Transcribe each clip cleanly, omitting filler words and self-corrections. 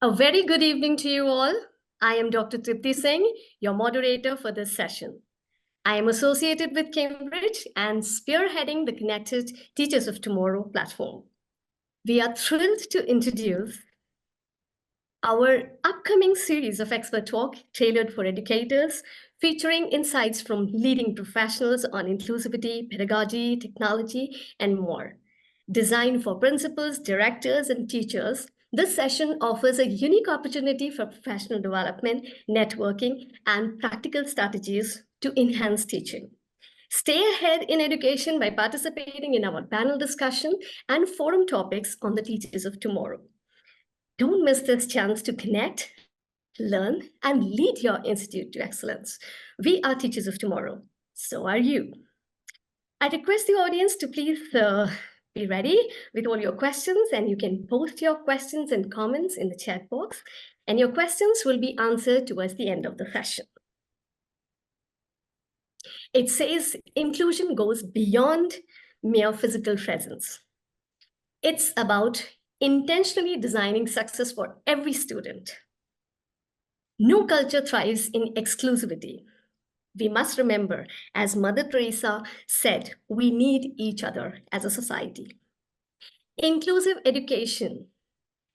A very good evening to you all. I am Dr. Tripti Singh, your moderator for this session. I am associated with Cambridge and spearheading the Connected Teachers of Tomorrow platform. We are thrilled to introduce our upcoming series of expert talk tailored for educators, featuring insights from leading professionals on inclusivity, pedagogy, technology, and more. Designed for principals, directors, and teachers, this session offers a unique opportunity for professional development, networking, and practical strategies to enhance teaching. Stay ahead in education by participating in our panel discussion and forum topics on the teachers of tomorrow. Don't miss this chance to connect, learn, and lead your institute to excellence. We are teachers of tomorrow. So are you. I request the audience to please be ready with all your questions, and you can post your questions and comments in the chat box, and your questions will be answered towards the end of the session. It says inclusion goes beyond mere physical presence. It's about intentionally designing success for every student. No culture thrives in exclusivity. We must remember, as Mother Teresa said, we need each other as a society. Inclusive education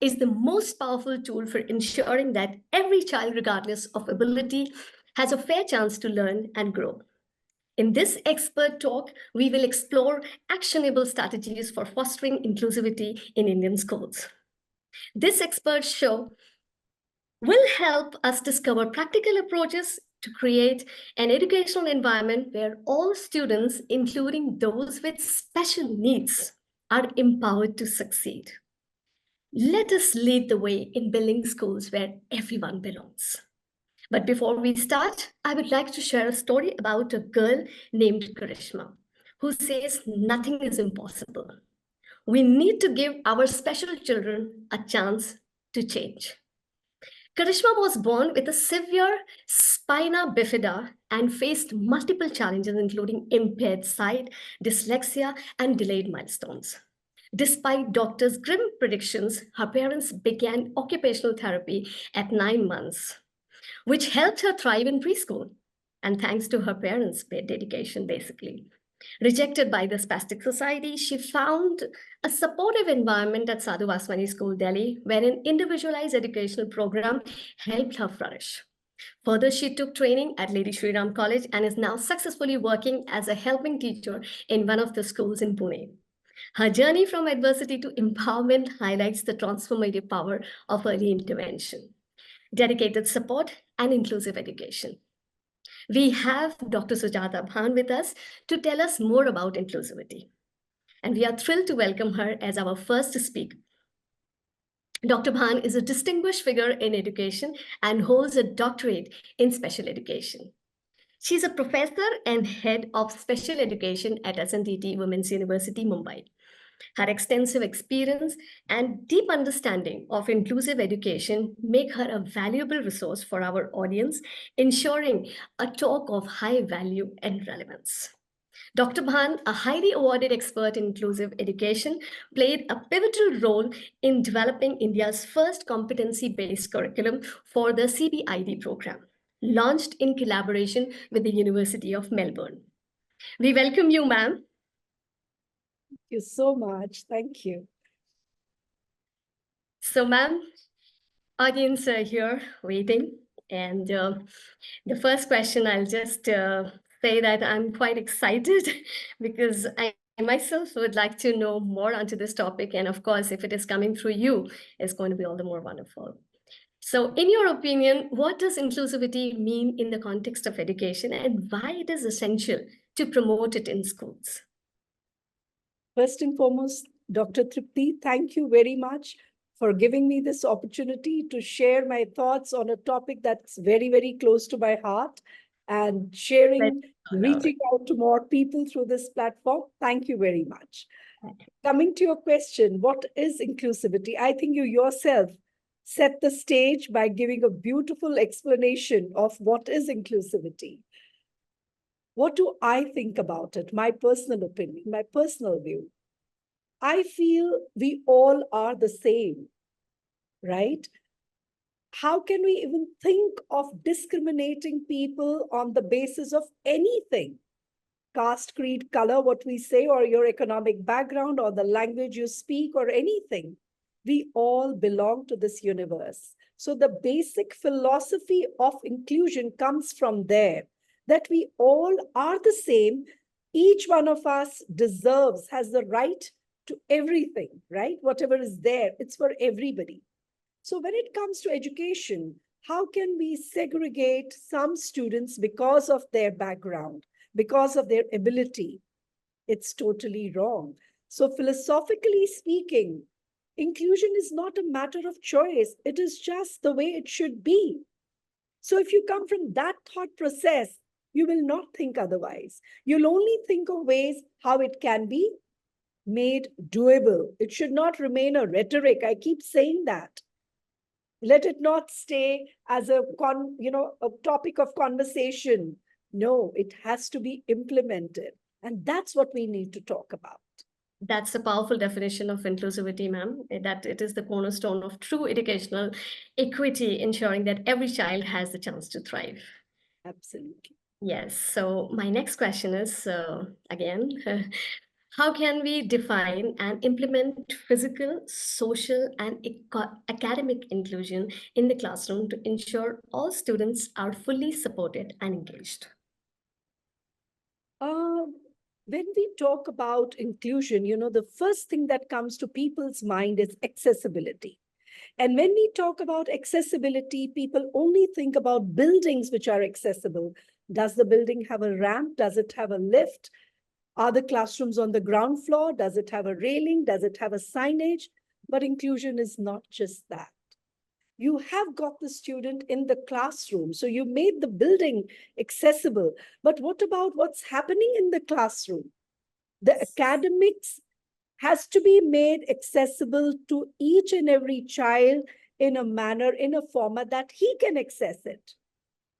is the most powerful tool for ensuring that every child, regardless of ability, has a fair chance to learn and grow. In this expert talk, we will explore actionable strategies for fostering inclusivity in Indian schools. This expert show will help us discover practical approaches to create an educational environment where all students, including those with special needs, are empowered to succeed. Let us lead the way in building schools where everyone belongs. But before we start, I would like to share a story about a girl named Karishma, who says nothing is impossible. We need to give our special children a chance to change. Karishma was born with a severe spina bifida and faced multiple challenges, including impaired sight, dyslexia, and delayed milestones. Despite doctors' grim predictions, her parents began occupational therapy at 9 months, which helped her thrive in preschool. And thanks to her parents' dedication, basically. Rejected by the Spastic Society, she found a supportive environment at Sadhu Vaswani School, Delhi, where an individualized educational program helped her flourish. Further, she took training at Lady Shri Ram College and is now successfully working as a helping teacher in one of the schools in Pune. Her journey from adversity to empowerment highlights the transformative power of early intervention, dedicated support, and inclusive education. We have Dr. Sujatha Bhaan with us to tell us more about inclusivity. And we are thrilled to welcome her as our first speaker. Dr. Bhaan is a distinguished figure in education and holds a doctorate in special education. She's a professor and head of special education at SNTT Women's University, Mumbai. Her extensive experience and deep understanding of inclusive education make her a valuable resource for our audience, ensuring a talk of high value and relevance. Dr. Bhaan, a highly awarded expert in inclusive education, played a pivotal role in developing India's first competency-based curriculum for the CBID program, launched in collaboration with the University of Melbourne. We welcome you, ma'am. Thank you so much. Thank you. So, ma'am, audience are here waiting. And the first question, I'll just say that I'm quite excited because I myself would like to know more onto this topic. And of course, if it is coming through you, it's going to be all the more wonderful. So in your opinion, what does inclusivity mean in the context of education and why it is essential to promote it in schools? First and foremost, Dr. Tripti, thank you very much for giving me this opportunity to share my thoughts on a topic that's very, very close to my heart and sharing, reaching out to more people through this platform. Thank you very much. Coming to your question, what is inclusivity? I think you yourself set the stage by giving a beautiful explanation of what is inclusivity. What do I think about it? My personal opinion, my personal view. I feel we all are the same, right? How can we even think of discriminating people on the basis of anything? Caste, creed, color, what we say, or your economic background, or the language you speak, or anything. We all belong to this universe. So the basic philosophy of inclusion comes from there, that we all are the same. Each one of us deserves, has the right to everything, right? Whatever is there, it's for everybody. So when it comes to education, how can we segregate some students because of their background, because of their ability? It's totally wrong. So philosophically speaking, inclusion is not a matter of choice. It is just the way it should be. So if you come from that thought process, you will not think otherwise. You'll only think of ways how it can be made doable. It should not remain a rhetoric. I keep saying that. Let it not stay as a topic of conversation. No, it has to be implemented. And that's what we need to talk about. That's a powerful definition of inclusivity, ma'am, that it is the cornerstone of true educational equity, ensuring that every child has the chance to thrive. Absolutely. Yes. So my next question is, again, how can we define and implement physical, social, and academic inclusion in the classroom to ensure all students are fully supported and engaged? When we talk about inclusion, the first thing that comes to people's mind is accessibility. And when we talk about accessibility, people only think about buildings which are accessible. Does the building have a ramp? Does it have a lift? Are the classrooms on the ground floor? Does it have a railing? Does it have a signage? But inclusion is not just that. You have got the student in the classroom. So you made the building accessible. But what about what's happening in the classroom? The academics has to be made accessible to each and every child in a manner, in a format that he can access it.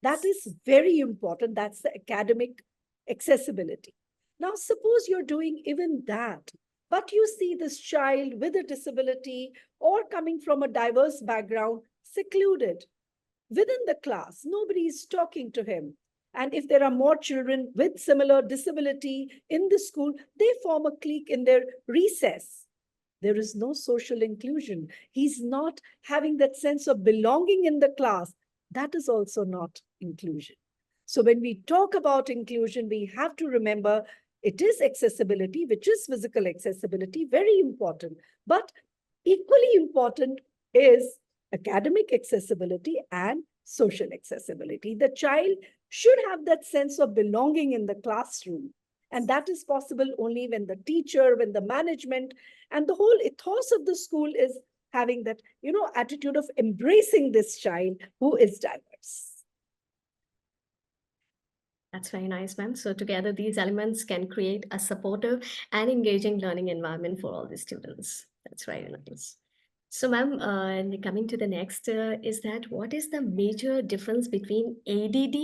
That is very important. That's the academic accessibility. Now, suppose you're doing even that, but you see this child with a disability or coming from a diverse background, secluded within the class. Nobody is talking to him. And if there are more children with similar disability in the school, they form a clique in their recess. There is no social inclusion. He's not having that sense of belonging in the class. That is also not inclusion. So when we talk about inclusion, we have to remember it is accessibility, which is physical accessibility, very important. But equally important is academic accessibility and social accessibility. The child should have that sense of belonging in the classroom. And that is possible only when the teacher, when the management, and the whole ethos of the school is having that, attitude of embracing this child who is diverse. That's very nice, ma'am. So together, these elements can create a supportive and engaging learning environment for all the students. That's very nice. So, ma'am, coming to the next is that what is the major difference between ADD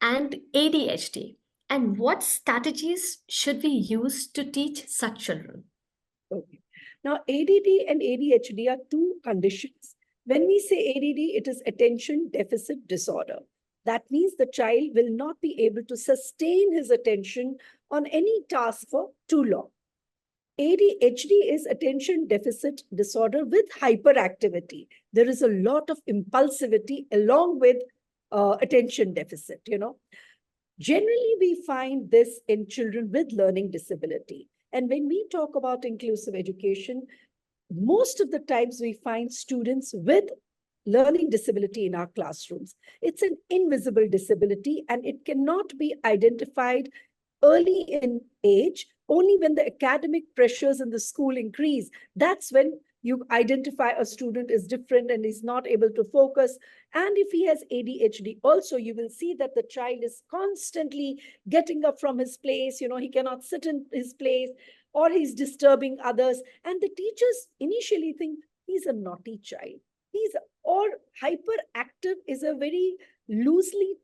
and ADHD? And what strategies should we use to teach such children? Okay. Now, ADD and ADHD are two conditions. When we say ADD, it is attention deficit disorder. That means the child will not be able to sustain his attention on any task for too long. ADHD is attention deficit disorder with hyperactivity. There is a lot of impulsivity along with attention deficit, Generally, we find this in children with learning disability. And when we talk about inclusive education, most of the times we find students with learning disability in our classrooms. It's an invisible disability and it cannot be identified early in age. Only when the academic pressures in the school increase, that's when you identify a student is different and is not able to focus. And if he has ADHD also, you will see that the child is constantly getting up from his place. He cannot sit in his place or he's disturbing others. And the teachers initially think he's a naughty child. Or hyperactive is a very loosely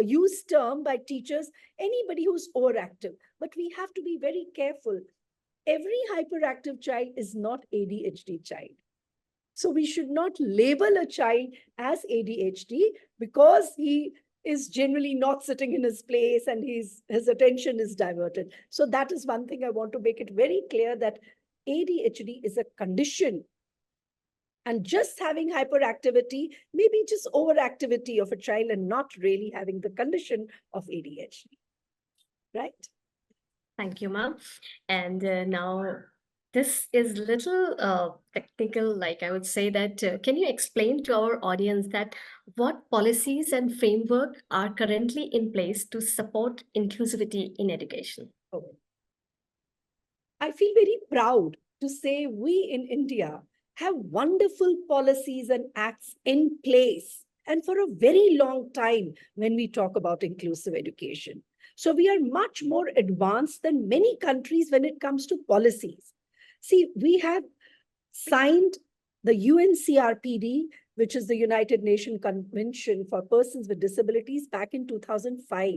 used term by teachers, anybody who's overactive. But we have to be very careful. Every hyperactive child is not ADHD child. So we should not label a child as ADHD because he is generally not sitting in his place and his attention is diverted. So that is one thing I want to make it very clear, that ADHD is a condition. And just having hyperactivity, maybe just overactivity of a child and not really having the condition of ADHD. Right? Thank you, ma'am. And now this is little technical, like I would say that, can you explain to our audience that what policies and framework are currently in place to support inclusivity in education? Oh. I feel very proud to say we in India have wonderful policies and acts in place, and for a very long time when we talk about inclusive education. So we are much more advanced than many countries when it comes to policies. See, we have signed the UNCRPD, which is the United Nations Convention for Persons with Disabilities, back in 2005.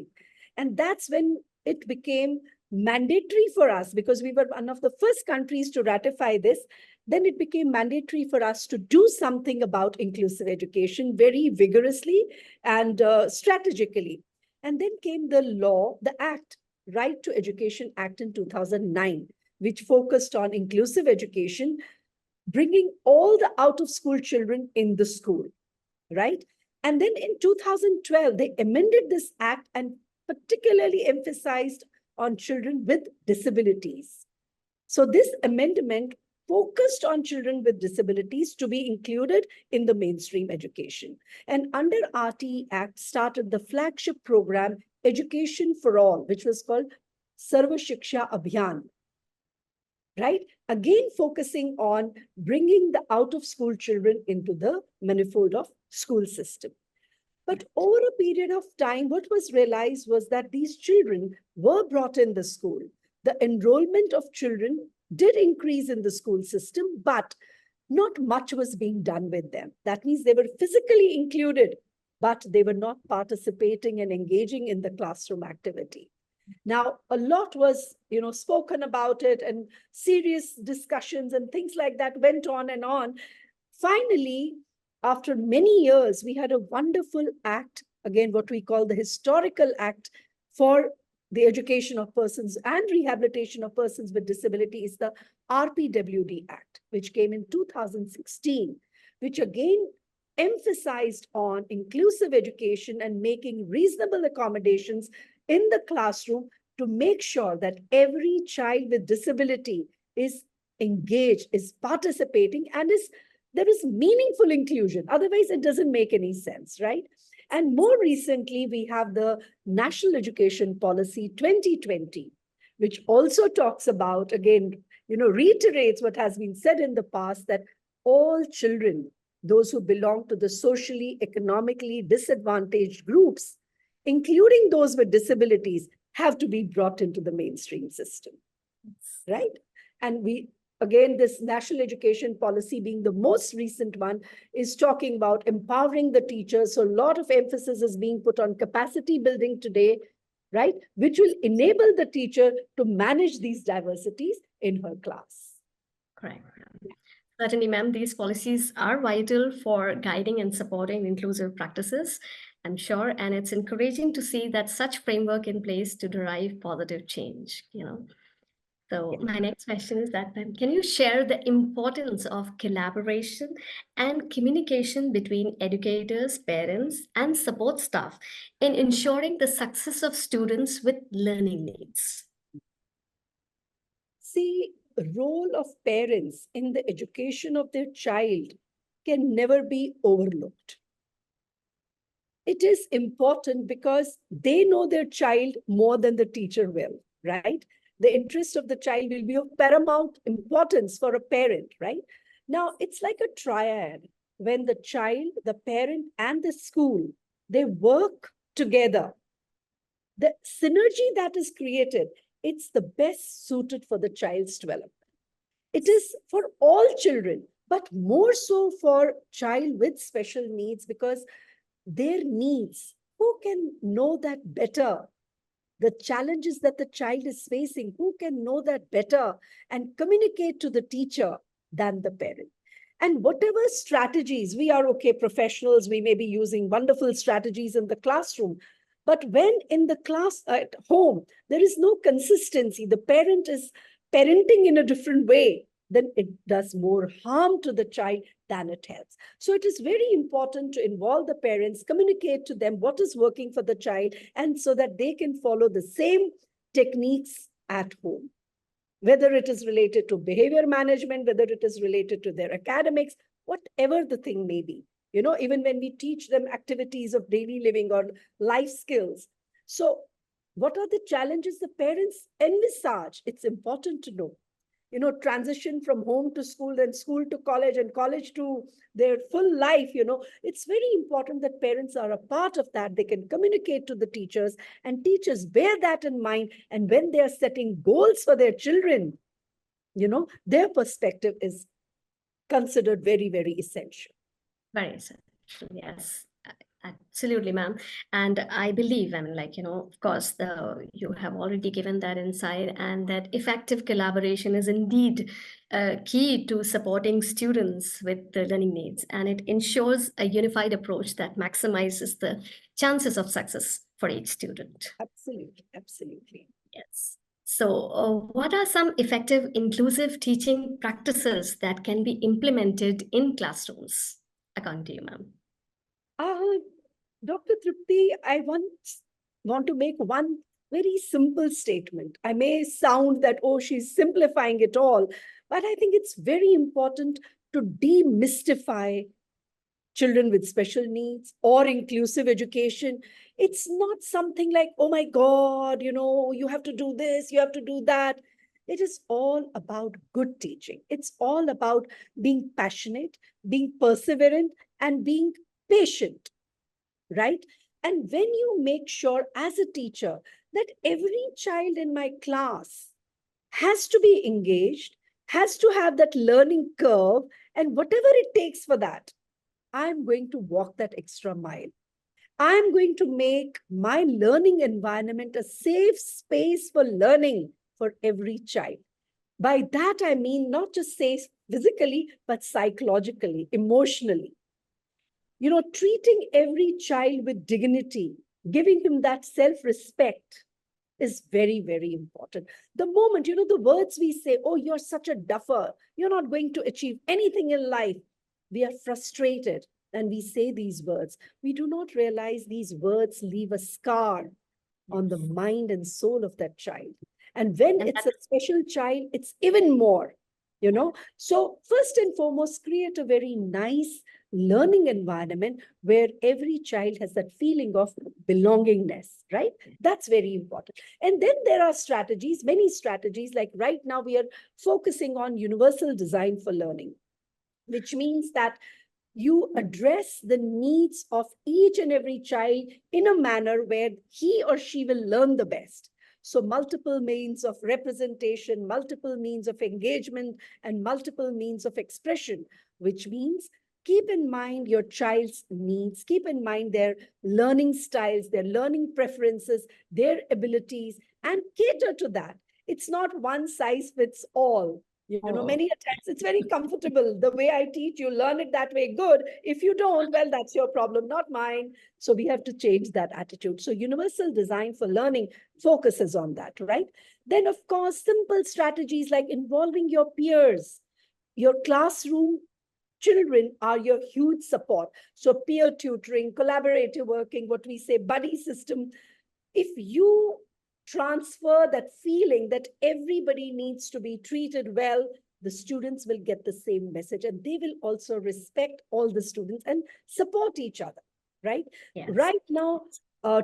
And that's when it became mandatory for us, because we were one of the first countries to ratify this. Then it became mandatory for us to do something about inclusive education very vigorously and strategically. And then came the law, the Act, Right to Education Act in 2009, which focused on inclusive education, bringing all the out-of-school children in the school, right? And then in 2012, they amended this act and particularly emphasized on children with disabilities. So this amendment focused on children with disabilities to be included in the mainstream education. And under RTE Act started the flagship program, Education for All, which was called Sarva Shiksha Abhiyan, right? Again, focusing on bringing the out-of-school children into the manifold of school system. But over a period of time, what was realized was that these children were brought in the school. The enrollment of children did increase in the school system, but not much was being done with them. That means they were physically included, but they were not participating and engaging in the classroom activity. Now, a lot was, spoken about it, and serious discussions and things like that went on and on. Finally, after many years, we had a wonderful act, again, what we call the historical act for the education of persons and rehabilitation of persons with disabilities, the RPWD Act, which came in 2016, which again emphasized on inclusive education and making reasonable accommodations in the classroom to make sure that every child with disability is engaged, is participating, and there is meaningful inclusion. Otherwise, it doesn't make any sense, right? And more recently, we have the National Education Policy 2020, which also talks about, again, reiterates what has been said in the past, that all children, those who belong to the socially, economically disadvantaged groups, including those with disabilities, have to be brought into the mainstream system, right? And again, this national education policy being the most recent one is talking about empowering the teachers. So a lot of emphasis is being put on capacity building today, right? Which will enable the teacher to manage these diversities in her class. Correct. Certainly, ma'am, these policies are vital for guiding and supporting inclusive practices, I'm sure, and it's encouraging to see that such framework in place to derive positive change, So my next question is that, ma'am, can you share the importance of collaboration and communication between educators, parents, and support staff in ensuring the success of students with learning needs? See, the role of parents in the education of their child can never be overlooked. It is important because they know their child more than the teacher will, right? The interest of the child will be of paramount importance for a parent, right? Now, it's like a triad. When the child, the parent, and the school, they work together, the synergy that is created, it's the best suited for the child's development. It is for all children, but more so for child with special needs, because their needs, who can know that better? The challenges that the child is facing, who can know that better and communicate to the teacher than the parent? And whatever strategies, we are okay professionals, we may be using wonderful strategies in the classroom. But when in the class at home, there is no consistency, the parent is parenting in a different way, then it does more harm to the child than it helps. So it is very important to involve the parents, communicate to them what is working for the child, and so that they can follow the same techniques at home, whether it is related to behavior management, whether it is related to their academics, whatever the thing may be. Even when we teach them activities of daily living or life skills. So what are the challenges the parents envisage? It's important to know. Transition from home to school, then school to college, and college to their full life. It's very important that parents are a part of that. They can communicate to the teachers, and teachers bear that in mind. And when they are setting goals for their children, their perspective is considered very, very essential. Very essential, yes. Absolutely, ma'am. And I believe, of course, you have already given that insight, and that effective collaboration is indeed key to supporting students with the learning needs. And it ensures a unified approach that maximizes the chances of success for each student. Absolutely, absolutely. Yes. So, what are some effective inclusive teaching practices that can be implemented in classrooms, according to you, ma'am? Dr. Tripti, I want to make one very simple statement. I may sound that, oh, she's simplifying it all, but I think it's very important to demystify children with special needs or inclusive education. It's not something like, oh my God, you have to do this, you have to do that. It is all about good teaching. It's all about being passionate, being perseverant, and being patient, right? And when you make sure as a teacher that every child in my class has to be engaged, has to have that learning curve, and whatever it takes for that, I'm going to walk that extra mile. I'm going to make my learning environment a safe space for learning for every child. By that, I mean not just safe physically, but psychologically, emotionally. Treating every child with dignity, giving him that self-respect is very, very important. The moment, the words we say, oh, you're such a duffer, you're not going to achieve anything in life, we are frustrated and we say these words. We do not realize these words leave a scar on the mind and soul of that child. And when it's a special child, it's even more, So first and foremost, create a very nice learning environment where every child has that feeling of belongingness, right? That's very important. And then there are strategies, many strategies, like right now we are focusing on universal design for learning, which means that you address the needs of each and every child in a manner where he or she will learn the best. So multiple means of representation, multiple means of engagement, and multiple means of expression, which means keep in mind your child's needs, keep in mind their learning styles, their learning preferences, their abilities, and cater to that. It's not one size fits all. Many times it's very comfortable. The way I teach, you learn it that way, good. If you don't, well, that's your problem, not mine. So we have to change that attitude. So universal design for learning focuses on that, right? Then, of course, simple strategies like involving your peers. Your classroom children are your huge support. So peer tutoring, collaborative working, what we say, buddy system. If you transfer that feeling that everybody needs to be treated well, the students will get the same message, and they will also respect all the students and support each other, right? Yes. Right now,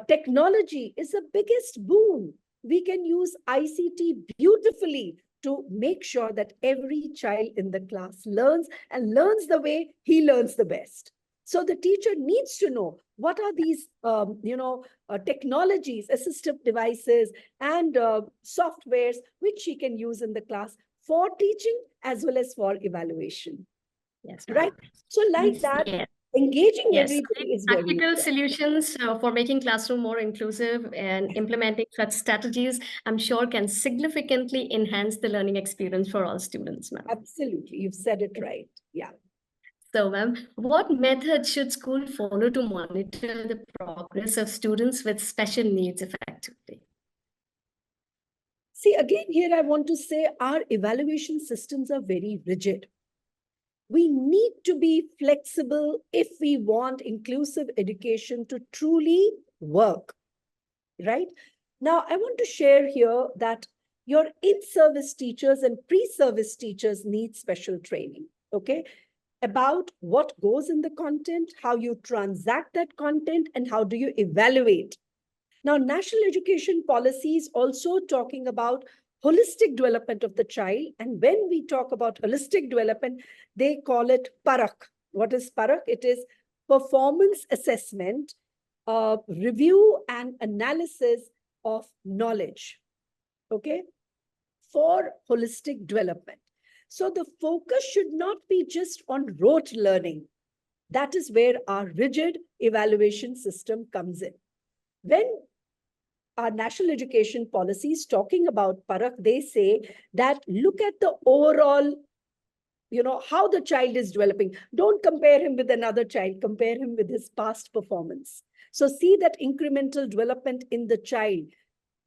technology is the biggest boon. We can use ICT beautifully to make sure that every child in the class learns and learns the way he learns the best. So the teacher needs to know what are these, technologies, assistive devices, and softwares which she can use in the class for teaching as well as for evaluation. Yes, right? So like that, yes. Engaging Yes, everybody is very practical important. solutions for making classroom more inclusive and implementing such strategies, I'm sure, can significantly enhance the learning experience for all students, ma'am. Absolutely. You've said it right. Yeah. So, ma'am, what method should school follow to monitor the progress of students with special needs effectively? See, again, here I want to say our evaluation systems are very rigid. We need to be flexible if we want inclusive education to truly work, right? Now, I want to share here that your in-service teachers and pre-service teachers need special training, okay? About what goes in the content, how you transact that content, and how do you evaluate. Now, national education policy is also talking about holistic development of the child. And when we talk about holistic development, they call it parak. What is parak? It is performance assessment, review and analysis of knowledge, okay, for holistic development. So the focus should not be just on rote learning. That is where our rigid evaluation system comes in. When our national education policy is talking about parak, they say that look at the overall, how the child is developing. Don't compare him with another child, compare him with his past performance. So see that incremental development in the child.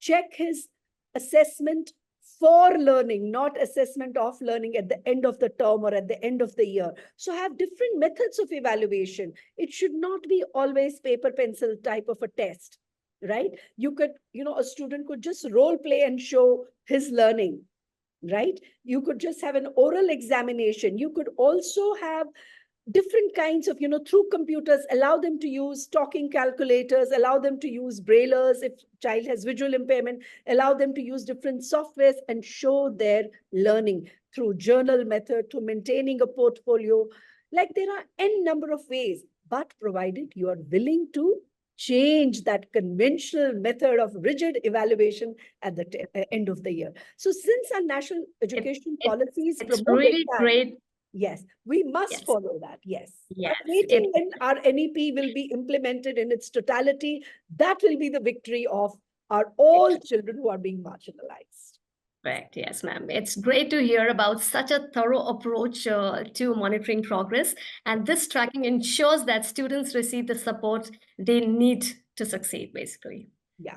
Check his assessment for learning, not assessment of learning at the end of the term or at the end of the year. So have different methods of evaluation. It should not be always paper pencil type of a test, right? You could, a student could just role play and show his learning, right? You could just have an oral examination. You could also have different kinds of, through computers, allow them to use talking calculators, allow them to use braillers if child has visual impairment, allow them to use different softwares and show their learning through journal method, through maintaining a portfolio. Like there are n number of ways, but provided you are willing to change that conventional method of rigid evaluation at the end of the year. So since our national education policies It's promoting really that, great. yes, we must Yes. follow that. Yes. Yes. Waiting when our NEP will be implemented in its totality, that will be the victory of our all children who are being marginalized. Correct. Yes, ma'am. It's great to hear about such a thorough approach to monitoring progress. And this tracking ensures that students receive the support they need to succeed, basically. Yeah.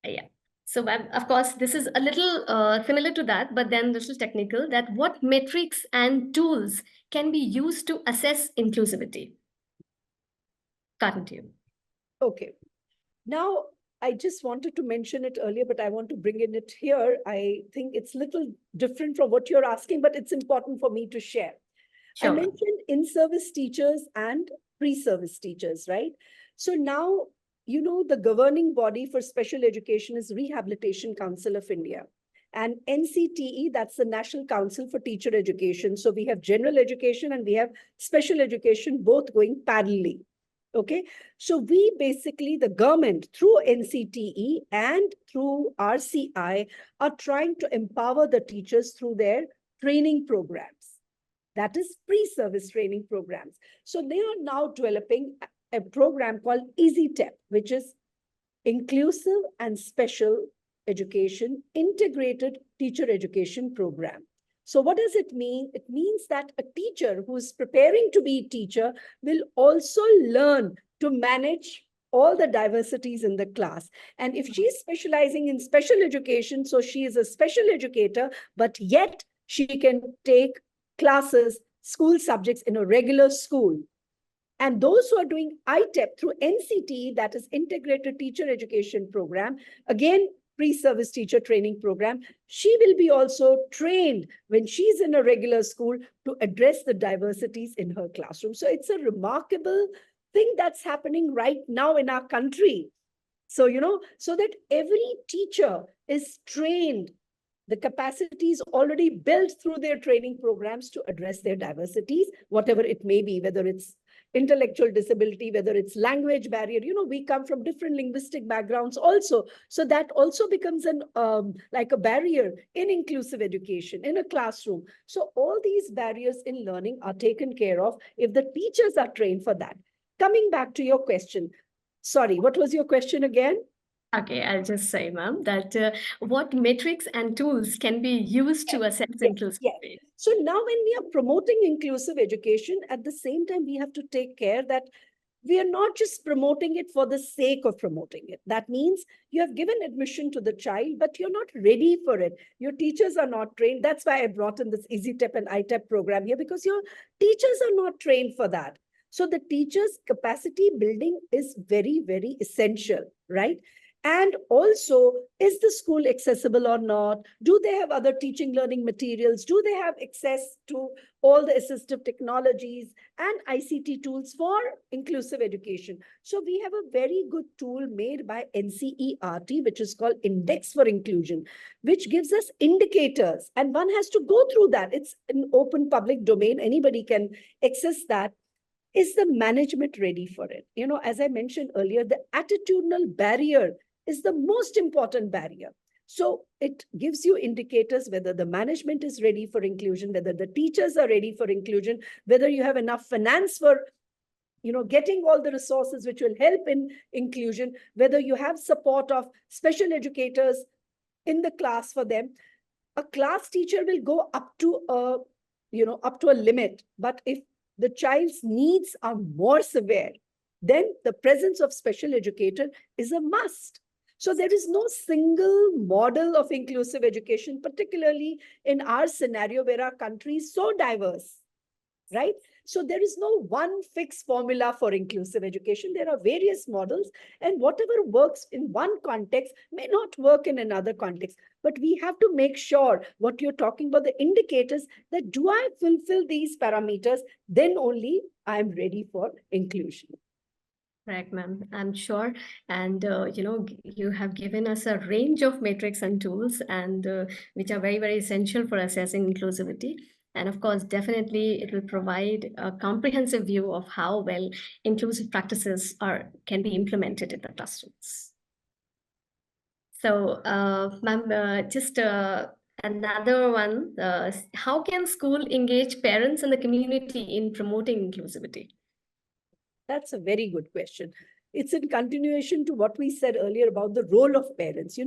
Yeah. So, ma'am, of course, this is a little similar to that, but then a little technical, that what metrics and tools can be used to assess inclusivity? Cotton to you. Okay. Now, I just wanted to mention it earlier, but I want to bring in it here. I think it's a little different from what you're asking, but it's important for me to share. Sure. I mentioned in-service teachers and pre-service teachers, right? So now, the governing body for special education is Rehabilitation Council of India. And NCTE, that's the National Council for Teacher Education. So we have general education and we have special education, both going parallelly. Okay, so we basically, the government through NCTE and through RCI are trying to empower the teachers through their training programs. That is pre-service training programs. So they are now developing a program called EasyTEP, which is Inclusive and Special Education Integrated Teacher Education Program. So what does it mean? It means that a teacher who is preparing to be a teacher will also learn to manage all the diversities in the class. And if she's specializing in special education, so she is a special educator, but yet she can take classes, school subjects in a regular school. And those who are doing ITEP through NCTE, that is Integrated Teacher Education Program, again, pre-service teacher training program, she will be also trained when she's in a regular school to address the diversities in her classroom. So it's a remarkable thing that's happening right now in our country. So, so that every teacher is trained, the capacity is already built through their training programs to address their diversities, whatever it may be, whether it's intellectual disability, whether it's language barrier. We come from different linguistic backgrounds also. So that also becomes an like a barrier in inclusive education, in a classroom. So all these barriers in learning are taken care of if the teachers are trained for that. Coming back to your question. Sorry, what was your question again? Okay, I'll just say, ma'am, that what metrics and tools can be used to assess Yes, yes. inclusivity? So now when we are promoting inclusive education, at the same time, we have to take care that we are not just promoting it for the sake of promoting it. That means you have given admission to the child, but you're not ready for it. Your teachers are not trained. That's why I brought in this EasyTep and ITEP program here, because your teachers are not trained for that. So the teachers' capacity building is very, very essential, right? And also, is the school accessible or not? Do they have other teaching learning materials? Do they have access to all the assistive technologies and ICT tools for inclusive education? So we have a very good tool made by NCERT, which is called Index for Inclusion, which gives us indicators. And one has to go through that. It's an open public domain. Anybody can access that. Is the management ready for it? As I mentioned earlier, the attitudinal barrier is the most important barrier. So it gives you indicators whether the management is ready for inclusion, whether the teachers are ready for inclusion, whether you have enough finance for getting all the resources which will help in inclusion, whether you have support of special educators in the class for them. A class teacher will go up to a limit, but if the child's needs are more severe, then the presence of special educator is a must. So there is no single model of inclusive education, particularly in our scenario where our country is so diverse, right? So there is no one fixed formula for inclusive education. There are various models, and whatever works in one context may not work in another context. But we have to make sure what you're talking about, the indicators, that do I fulfill these parameters, then only I'm ready for inclusion. Correct, ma'am. I'm sure. And, you have given us a range of metrics and tools, and which are very, very essential for assessing inclusivity. And of course, definitely it will provide a comprehensive view of how well inclusive practices can be implemented in the classrooms. So, ma'am, just another one, how can school engage parents and the community in promoting inclusivity? That's a very good question. It's in continuation to what we said earlier about the role of parents,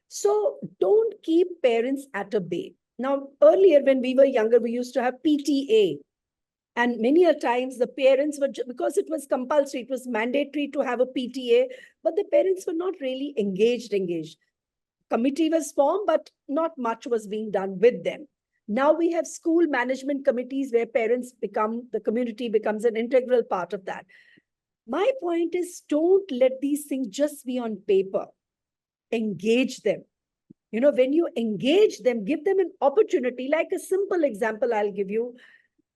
So don't keep parents at a bay. Now, earlier when we were younger, we used to have PTA. And many a times the parents were, because it was compulsory, it was mandatory to have a PTA, but the parents were not really engaged. Committee was formed, but not much was being done with them. Now we have school management committees where the community becomes an integral part of that. My point is, don't let these things just be on paper. Engage them. When you engage them, give them an opportunity. Like a simple example I'll give you.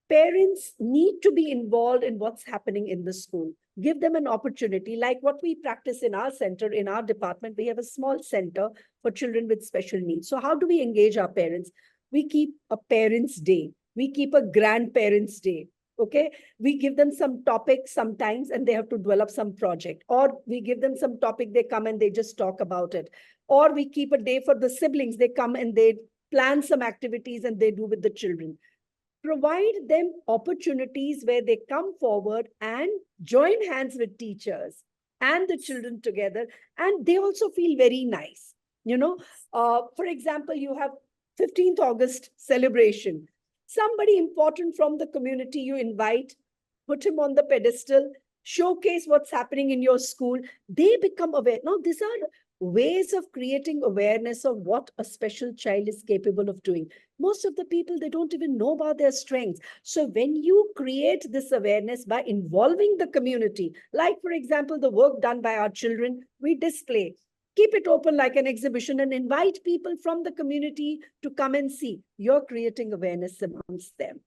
Parents need to be involved in what's happening in the school. Give them an opportunity, like what we practice in our center, in our department. We have a small center for children with special needs. So how do we engage our parents? We keep a parents' day. We keep a grandparents' day. Okay, we give them some topic sometimes and they have to develop some project, or we give them some topic, they come and they just talk about it, or we keep a day for the siblings, they come and they plan some activities and they do with the children. Provide them opportunities where they come forward and join hands with teachers and the children together, and they also feel very nice. For example, you have 15th August celebration. Somebody important from the community you invite, put him on the pedestal, showcase what's happening in your school. They become aware. Now, these are ways of creating awareness of what a special child is capable of doing. Most of the people, they don't even know about their strengths. So when you create this awareness by involving the community, like, for example, the work done by our children, we display. Keep it open like an exhibition and invite people from the community to come and see. You're creating awareness amongst them.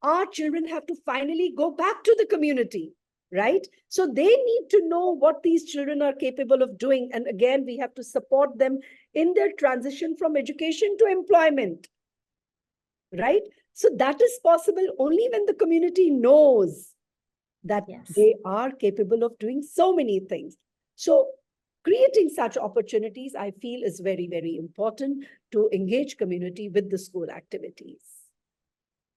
Our children have to finally go back to the community, right? So they need to know what these children are capable of doing. And again, we have to support them in their transition from education to employment, right? So that is possible only when the community knows that they are capable of doing so many things. So creating such opportunities, I feel, is very, very important to engage community with the school activities.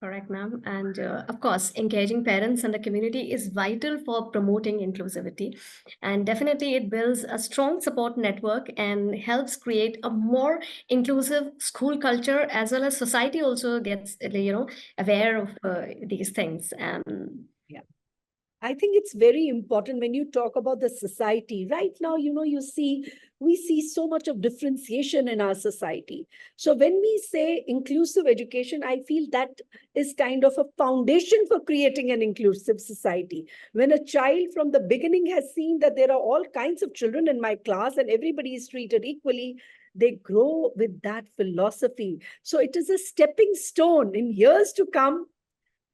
Correct, ma'am. And of course, engaging parents and the community is vital for promoting inclusivity. And definitely, it builds a strong support network and helps create a more inclusive school culture, as well as society also gets, aware of these things. Yeah. I think it's very important when you talk about the society. Right now, we see so much of differentiation in our society. So when we say inclusive education, I feel that is kind of a foundation for creating an inclusive society. When a child from the beginning has seen that there are all kinds of children in my class and everybody is treated equally, they grow with that philosophy. So it is a stepping stone in years to come.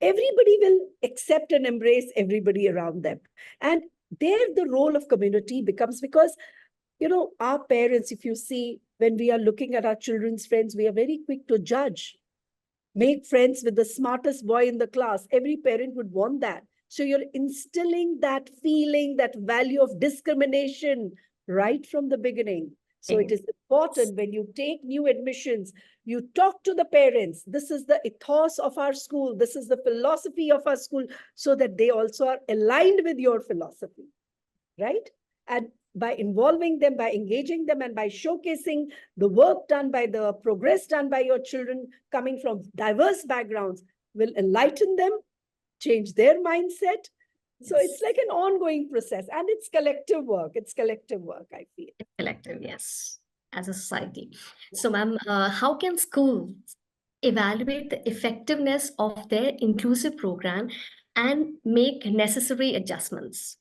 Everybody will accept and embrace everybody around them. And there the role of community becomes, because, our parents, if you see, when we are looking at our children's friends, we are very quick to judge, make friends with the smartest boy in the class. Every parent would want that. So you're instilling that feeling, that value of discrimination right from the beginning. So it is important when you take new admissions, you talk to the parents. This is the ethos of our school. This is the philosophy of our school, so that they also are aligned with your philosophy, right? And by involving them, by engaging them, and by showcasing the work done by the progress done by your children coming from diverse backgrounds, will enlighten them, change their mindset. So it's like an ongoing process, and it's collective work. It's collective work, I feel. Collective, yes, as a society. So, ma'am, how can schools evaluate the effectiveness of their inclusive program and make necessary adjustments?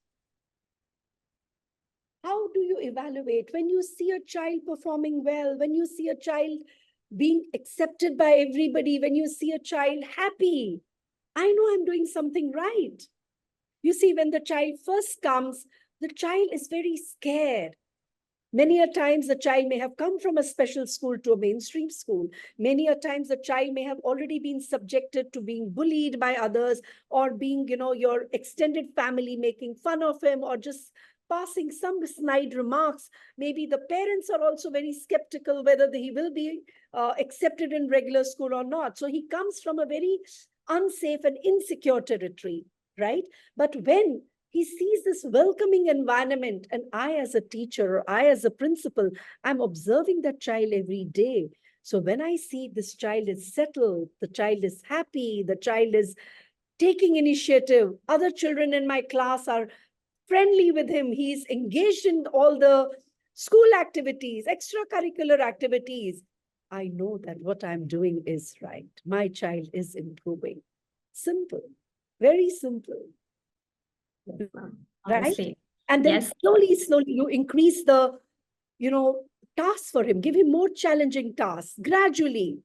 How do you evaluate when you see a child performing well, when you see a child being accepted by everybody, when you see a child happy? I know I'm doing something right. You see, when the child first comes, the child is very scared. Many a times the child may have come from a special school to a mainstream school. Many a times the child may have already been subjected to being bullied by others, or being, your extended family making fun of him, or just passing some snide remarks. Maybe the parents are also very skeptical whether he will be accepted in regular school or not. So he comes from a very unsafe and insecure territory, right? But when he sees this welcoming environment, and I as a teacher, or I as a principal, I'm observing that child every day. So when I see this child is settled, the child is happy, the child is taking initiative, other children in my class are friendly with him, he's engaged in all the school activities, extracurricular activities, I know that what I'm doing is right. My child is improving. Simple, very simple. Right? Honestly, And then yes, slowly, you increase the, tasks for him, give him more challenging tasks gradually.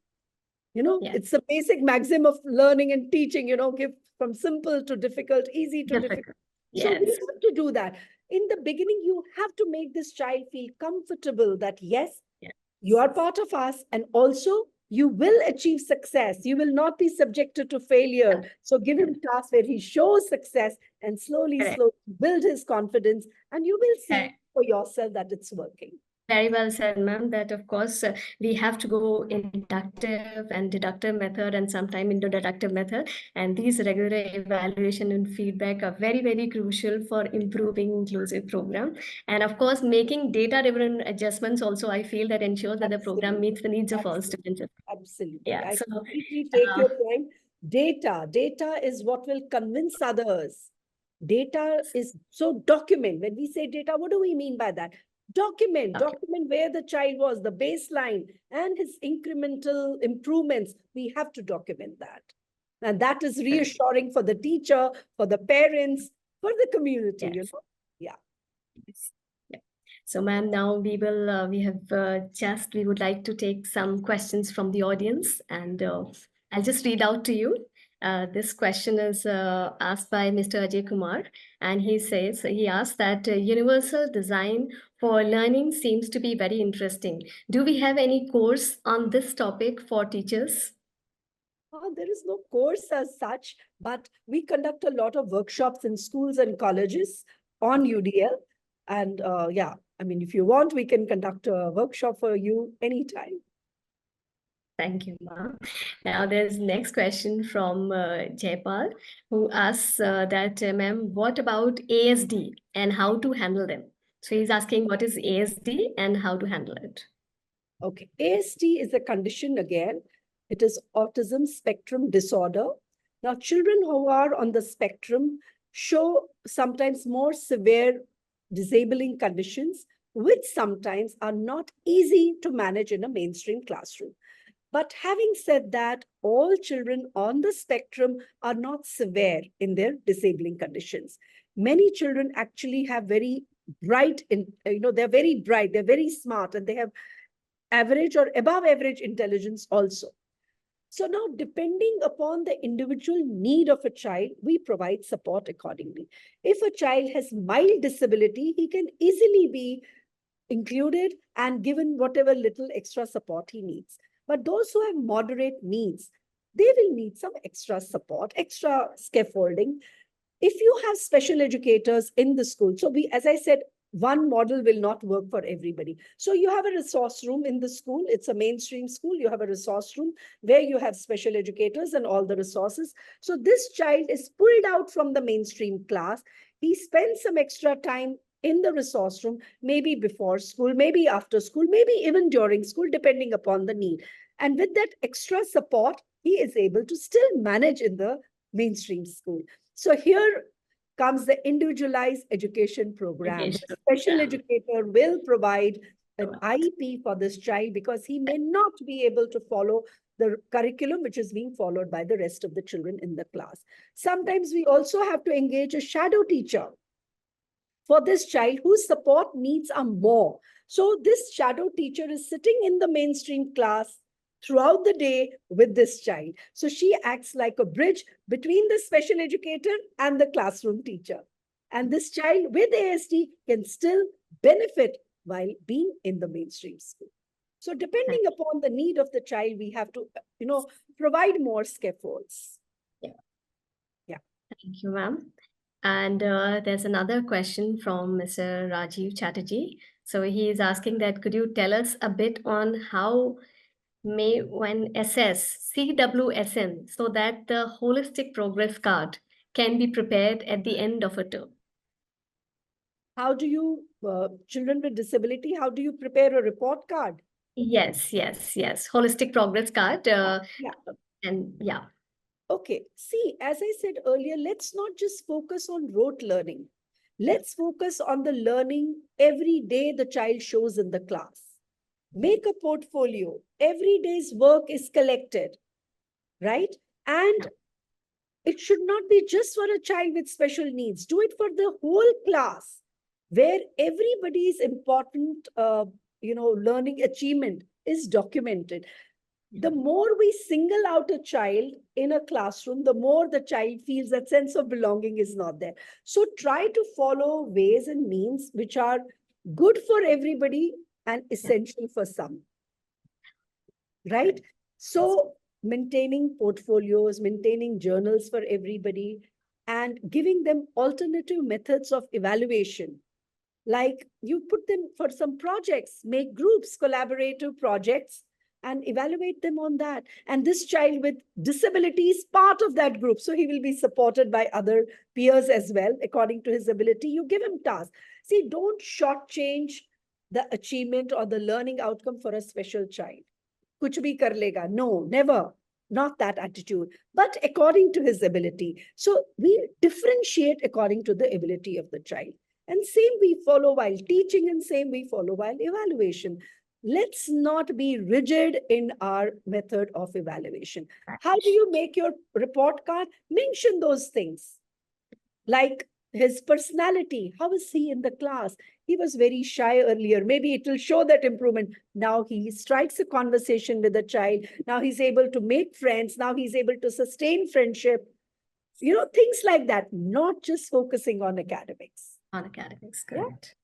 yes, It's the basic maxim of learning and teaching, give from simple to difficult, easy to difficult. difficult. So we Yes, have to do that. In the beginning, you have to make this child feel comfortable that, yes, yes, you are part of us, and also you will achieve success. You will not be subjected to failure. So give him tasks where he shows success, and slowly, correct. slowly build his confidence, and you will see Correct. for yourself that it's working. Very well said, ma'am. That of course we have to go in inductive and deductive method, and sometime into deductive method. And these regular evaluation and feedback are very, very crucial for improving inclusive program. And of course, making data-driven adjustments also, I feel that ensures that the program Absolutely. meets the needs of all Absolutely. students. Absolutely. Yeah. I So completely take uh, your point. Data is what will convince others. Data is, so document. When we say data, what do we mean by that? okay. Document where the child was, the baseline, and his incremental improvements. We have to document that. And that is reassuring for the teacher, for the parents, for the community, Yes. Yeah. Yes. Yeah. So, ma'am, now we would like to take some questions from the audience, and I'll just read out to you. This question is asked by Mr. Ajay Kumar, and he asked that universal design for learning seems to be very interesting. Do we have any course on this topic for teachers? There is no course as such, but we conduct a lot of workshops in schools and colleges on UDL. And yeah, I mean, if you want, we can conduct a workshop for you anytime. Thank you, ma'am. Now there's next question from Jaipal, who asks ma'am, what about ASD and how to handle them? So he's asking what is ASD and how to handle it. Okay, ASD is a condition again. It is autism spectrum disorder. Now, children who are on the spectrum show sometimes more severe disabling conditions, which sometimes are not easy to manage in a mainstream classroom. But having said that, all children on the spectrum are not severe in their disabling conditions. Many children actually have very bright, they're very bright, they're very smart, and they have average or above average intelligence also. So now, depending upon the individual need of a child, we provide support accordingly. If a child has mild disability, he can easily be included and given whatever little extra support he needs. But those who have moderate needs, they will need some extra support, extra scaffolding. If you have special educators in the school, so as I said, one model will not work for everybody. So you have a resource room in the school. It's a mainstream school. You have a resource room where you have special educators and all the resources. So this child is pulled out from the mainstream class. He spends some extra time in the resource room, maybe before school, maybe after school, maybe even during school, depending upon the need. And with that extra support, he is able to still manage in the mainstream school. So here comes the individualized education program. The special educator will provide an IEP for this child because he may not be able to follow the curriculum which is being followed by the rest of the children in the class. Sometimes we also have to engage a shadow teacher for this child whose support needs are more. So this shadow teacher is sitting in the mainstream class throughout the day with this child. So she acts like a bridge between the special educator and the classroom teacher. And this child with ASD can still benefit while being in the mainstream school. So depending upon the need of the child, we have to, provide more scaffolds. Yeah. Yeah. Thank you, ma'am. And there's another question from Mr. Rajiv Chatterjee. So he is asking that, could you tell us a bit on how may one assess CWSN so that the holistic progress card can be prepared at the end of a term? How do you, children with disability, how do you prepare a report card? Yes. Holistic progress card. Yeah. And yeah. Okay. See, as I said earlier, let's not just focus on rote learning. Let's focus on the learning every day the child shows in the class. Make a portfolio. Every day's work is collected, right? And it should not be just for a child with special needs. Do it for the whole class, where everybody's important, learning achievement is documented. The more we single out a child in a classroom, the more the child feels that sense of belonging is not there. So try to follow ways and means which are good for everybody and essential for some. Right? So maintaining portfolios, maintaining journals for everybody, and giving them alternative methods of evaluation. Like you put them for some projects, make groups, collaborative projects, and evaluate them on that. And this child with disability is part of that group. So he will be supported by other peers as well, according to his ability. You give him tasks. See, don't shortchange the achievement or the learning outcome for a special child. Kuch bhi kar lega. No, never. Not that attitude, but according to his ability. So we differentiate according to the ability of the child. And same we follow while teaching, and same we follow while evaluation. Let's not be rigid in our method of evaluation. How do you make your report card? Mention those things. Like his personality. How is he in the class? He was very shy earlier. Maybe it will show that improvement. Now he strikes a conversation with a child. Now he's able to make friends. Now he's able to sustain friendship. Things like that, not just focusing on academics. On academics, correct. Yeah.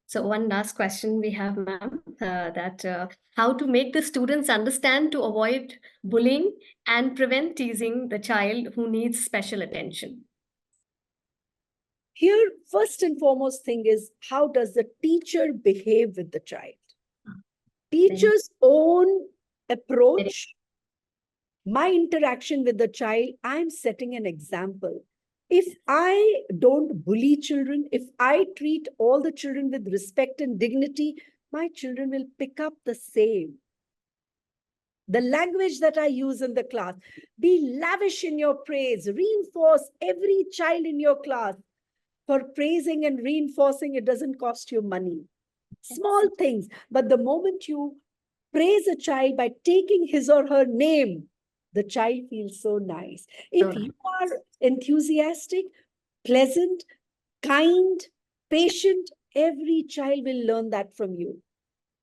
So one last question we have, ma'am, how to make the students understand to avoid bullying and prevent teasing the child who needs special attention. Here, first and foremost thing is, how does the teacher behave with the child? Teachers own approach, my interaction with the child, I'm setting an example. If I don't bully children, if I treat all the children with respect and dignity, my children will pick up the same. The language that I use in the class, be lavish in your praise, reinforce every child in your class. For praising and reinforcing, it doesn't cost you money. Small things, but the moment you praise a child by taking his or her name, the child feels so nice. If you are enthusiastic, pleasant, kind, patient, every child will learn that from you.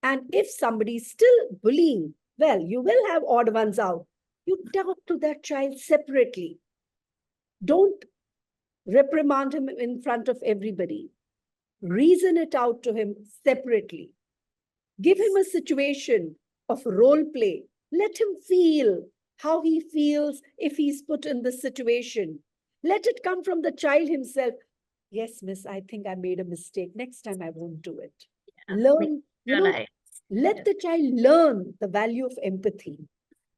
And if somebody is still bullying, well, you will have odd ones out. You talk to that child separately. Don't reprimand him in front of everybody. Reason it out to him separately. Give him a situation of role play. Let him feel how he feels if he's put in the situation. Let it come from the child himself. Yes, miss, I think I made a mistake. Next time I won't do it. Learn, let the child learn the value of empathy.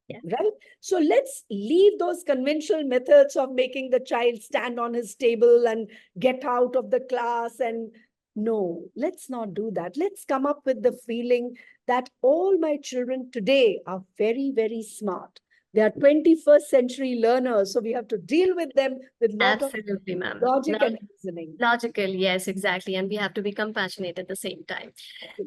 Right? So let's leave those conventional methods of making the child stand on his table and get out of the class. And no, let's not do that. Let's come up with the feeling that all my children today are very, very smart. They are 21st century learners. So we have to deal with them with a lot of logic and reasoning. Logical, yes, exactly. And we have to be compassionate at the same time.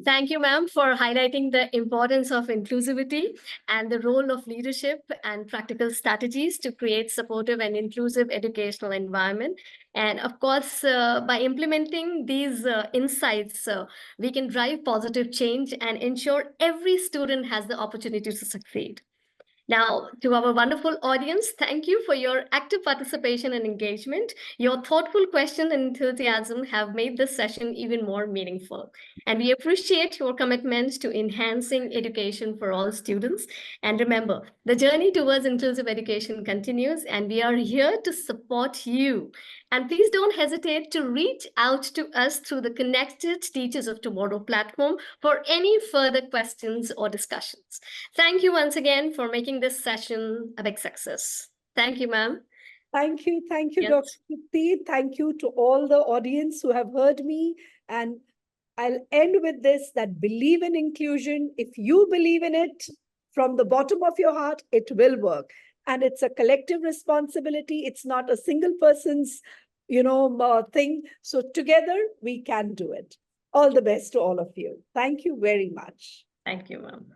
Thank you, ma'am, for highlighting the importance of inclusivity and the role of leadership and practical strategies to create supportive and inclusive educational environment. And of course, by implementing these insights, we can drive positive change and ensure every student has the opportunity to succeed. Now, to our wonderful audience, thank you for your active participation and engagement. Your thoughtful questions and enthusiasm have made this session even more meaningful. And we appreciate your commitment to enhancing education for all students. And remember, the journey towards inclusive education continues, and we are here to support you. And please don't hesitate to reach out to us through the Connected Teachers of Tomorrow platform for any further questions or discussions. Thank you once again for making this session a big success. Thank you, ma'am. Thank you, Dr. Tripti. Thank you to all the audience who have heard me. And I'll end with this, that believe in inclusion. If you believe in it from the bottom of your heart, it will work. And it's a collective responsibility. It's not a single person's, thing. So together we can do it. All the best to all of you. Thank you very much. Thank you, ma'am.